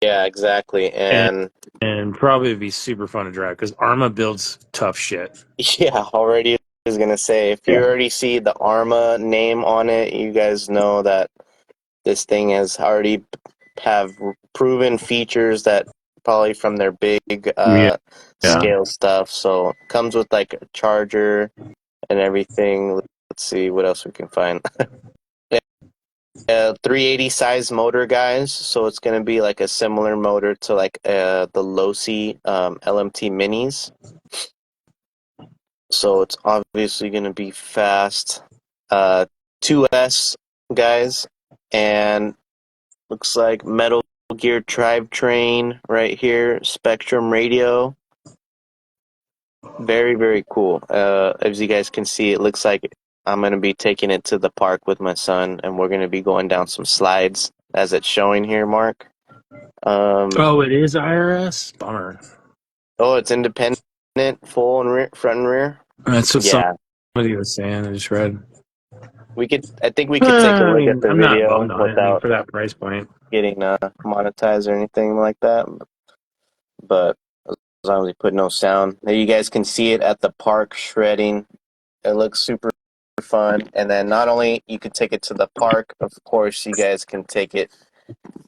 yeah, exactly.
and
And
probably be super fun to drive because Arma builds tough shit.
yeah, already I was gonna say if you
Yeah.
already see the Arma name on it, you guys know that this thing has already have proven features that probably from their big
Yeah. Yeah.
scale stuff. So comes with like a charger and everything. Let's see what else we can find. 380 size motor, guys. So it's going to be like a similar motor to like the Losi LMT minis. So it's obviously going to be fast. 2S, guys. And looks like Metal Gear drivetrain right here. Spectrum radio. Very, very cool. As you guys can see, it looks like I'm going to be taking it to the park with my son, and we're going to be going down some slides as it's showing here, Mark.
Oh, it is IRS. Bummer.
Oh, it's independent, full and rear, front and rear.
That's what
Yeah,
somebody was saying. I just read.
I think we could take a
I
look at
mean,
the
I'm not
video
bummed on it. I mean,
without
for that price point.
getting monetized or anything like that. But as long as we put no sound, there you guys can see it at the park shredding. It looks super fun. And then not only you can take it to the park, of course, you guys can take it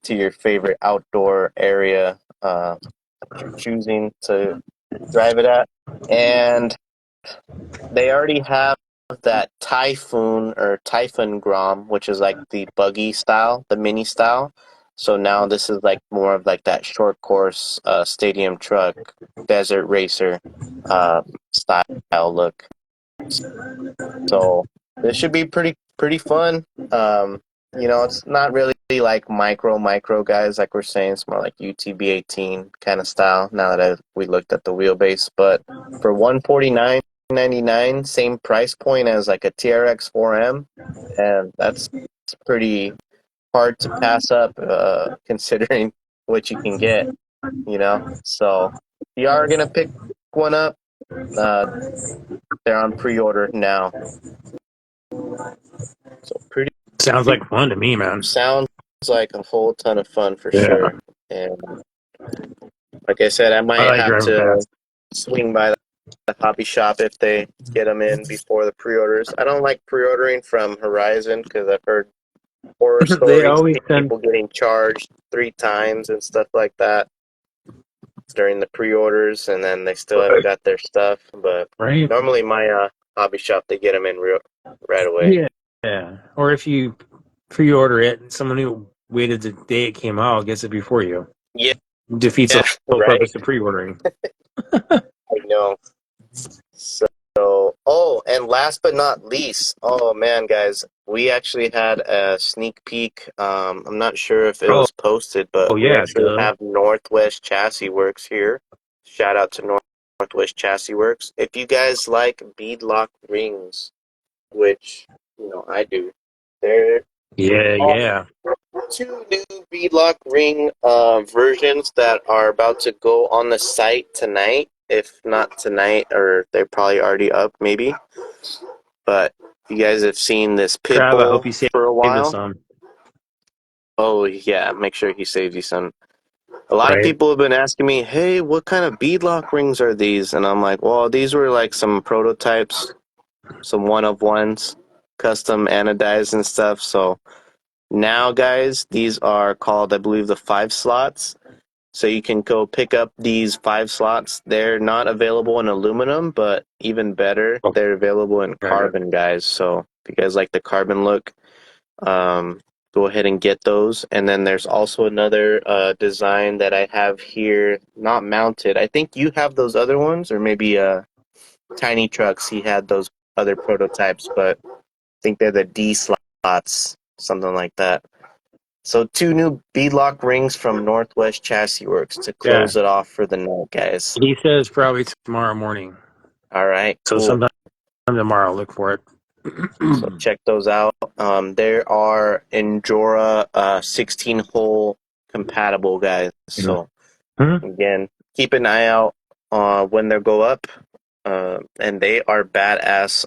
to your favorite outdoor area that you're choosing to drive it at. And they already have that Typhoon or Typhon Grom, which is like the buggy style, the mini style. So now this is like more of like that short course stadium truck, desert racer style look. So this should be pretty fun. It's not really like micro guys like we're saying. It's more like UTB 18 kind of style. Now that we looked at the wheelbase, but for 149.99, same price point as like a TRX 4M, and that's pretty hard to pass up considering what you can get. So if you are gonna pick one up, uh, they're on pre-order now. So pretty
Sounds like fun to me, man.
sounds like a whole ton of fun for
Yeah.
sure. And like I said, I
I
might
like
have
driving
to
fast.
swing by the hobby shop if they get them in before the pre-orders. I don't like pre-ordering from Horizon because I've heard horror
They
stories,
always send.
people getting charged 3 times and stuff like that. during the pre-orders, and then they still haven't got their stuff. But
Right?
normally my hobby shop, they get them in right away.
Yeah. Yeah. Or if you pre-order it, and someone who waited the day it came out gets it before you.
Yeah,
Defeats the whole
right.
purpose of pre-ordering.
I know. So, oh, and last but not least, oh man, guys, we actually had a sneak peek. I'm not sure if it was posted,
Oh
but we
yeah,
actually have Northwest Chassis Works here. Shout out to Northwest Chassis Works. If you guys like beadlock rings, which I do, there
yeah.
are two new beadlock ring versions that are about to go on the site tonight. If not tonight, or they're probably already up, maybe. But you guys have seen this pit
Trav, I
bull
hope you save
for a
us
while.
some.
Oh yeah, make sure he saves you some. A lot of
Right.
people have been asking me, "Hey, what kind of beadlock rings are these?" And I'm like, "Well, these were like some prototypes, some one of ones, custom anodized and stuff." So now, guys, these are called, I believe, the 5 slots. So you can go pick up these 5 slots. They're not available in aluminum, but even better, they're available in carbon, guys. So if you guys like the carbon look, go ahead and get those. And then there's also another design that I have here, not mounted. I think you have those other ones, or maybe Tiny Trucks. He had those other prototypes, but I think they're the D slots, something like that. So 2 new beadlock rings from Northwest Chassis Works to close it off for the night, guys.
He says probably tomorrow morning.
All right,
So
cool.
sometime tomorrow, look for it.
So check those out. There are Endura 16-hole compatible, guys. So again, keep an eye out when they go up. And they are badass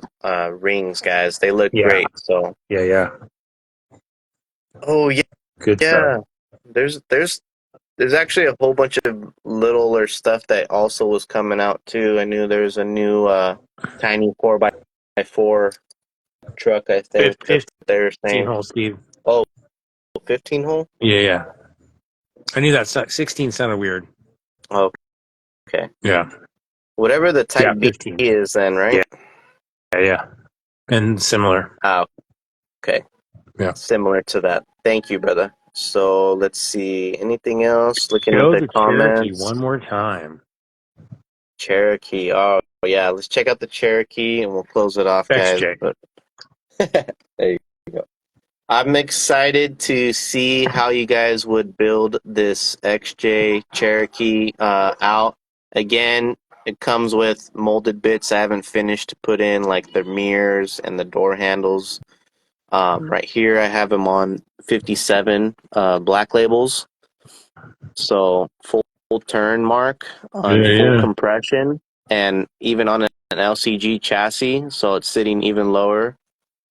rings, guys. They look great. So
Yeah.
oh yeah,
Good stuff.
There's actually a whole bunch of littler stuff that also was coming out too. I knew there's a new tiny 4x4 truck, I think, that they're
15
saying.
hole, Steve.
Oh, 15 hole?
Yeah. I knew that 16 sounded weird.
Oh, okay.
Yeah.
Whatever the Type B
15
is then, right?
Yeah. And similar.
Oh, okay.
Yeah.
Similar to that. Thank you, brother. So let's see. Anything else? Looking
Show
at the comments.
Cherokee one more time.
Cherokee. Oh, yeah. Let's check out the Cherokee and we'll close it off, guys.
XJ.
But there you go. I'm excited to see how you guys would build this XJ Cherokee out. Again, it comes with molded bits I haven't finished to put in, like the mirrors and the door handles. Right here, I have them on 57 black labels. So full turn mark on full compression, and even on an LCG chassis, so it's sitting even lower.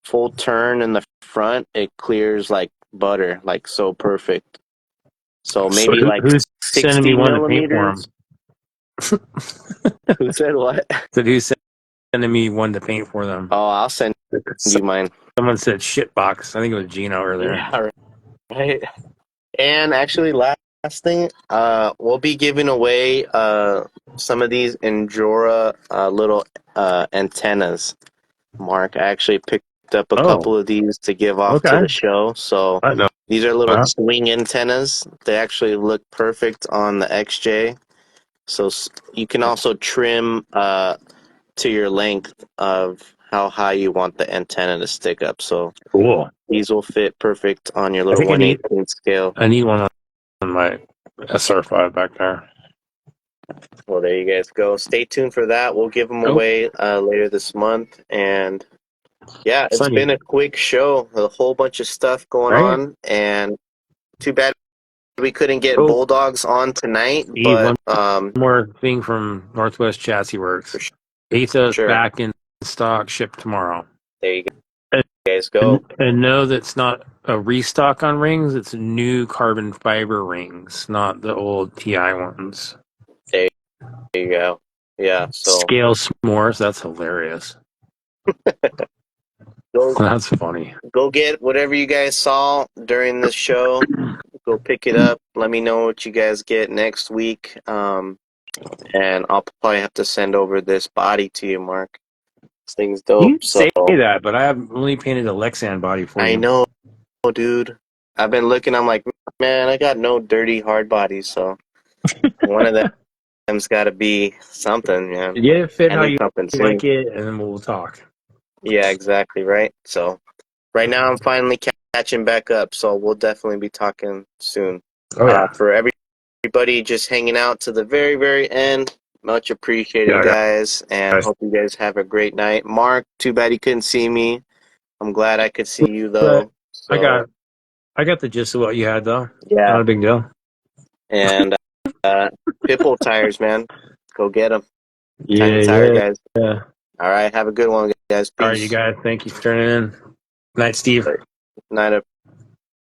Full turn in the front, it clears like butter, like so perfect. So maybe like
who's
60
sending me one
millimeters.
to paint for them?
Who said what?
Said who's sending me one to paint for them?
Oh, I'll send you mine.
Someone said shitbox. I think it was Gino earlier.
Yeah, right. And actually, last thing, we'll be giving away some of these Endura little antennas. Mark, I actually picked up a couple of these to give off to the show. So these are little swing antennas. They actually look perfect on the XJ. So you can also trim to your length of how high you want the antenna to stick up. So
cool.
These will fit perfect on your little 1/18 scale.
I need one on my SR5 back there.
Well, there you guys go. Stay tuned for that. We'll give them away later this month. And yeah, it's been a quick show. A whole bunch of stuff going on. And too bad we couldn't get Bulldogs on tonight. But
one more thing from Northwest Chassis Works. Ethos back in stock, shipped tomorrow.
There you go. Guys go.
And no, that's not a restock on rings. It's new carbon fiber rings, not the old TI ones.
There you go. Yeah. So
scale s'mores. That's hilarious. That's funny.
Go get whatever you guys saw during this show. Go pick it up. Let me know what you guys get next week. And I'll probably have to send over this body to you, Mark. This thing's dope.
You
So
say that, but I have only painted a Lexan body for
I
you.
know, dude. I've been looking. I'm like, man, I got no dirty hard bodies. So one of them's got to be something, man.
Get it fit
I
how
need
you
something soon.
like it, and then we'll talk.
Yeah, exactly. Right. So right now I'm finally catching back up. So we'll definitely be talking soon.
Oh yeah,
For everybody just hanging out to the very, very end. Much appreciated,
yeah,
guys, and
guys.
hope you guys have a great night. Mark, too bad you couldn't see me. I'm glad I could see you
But
though.
I
So
got the gist of what you had though.
yeah,
Not a big deal.
and Pitbull tires, man, go get them. Time to tire,
Yeah.
guys. All right, have a good one, guys.
All right, you
Peace.
guys. Thank you for turning in. Night, Steve.
Night.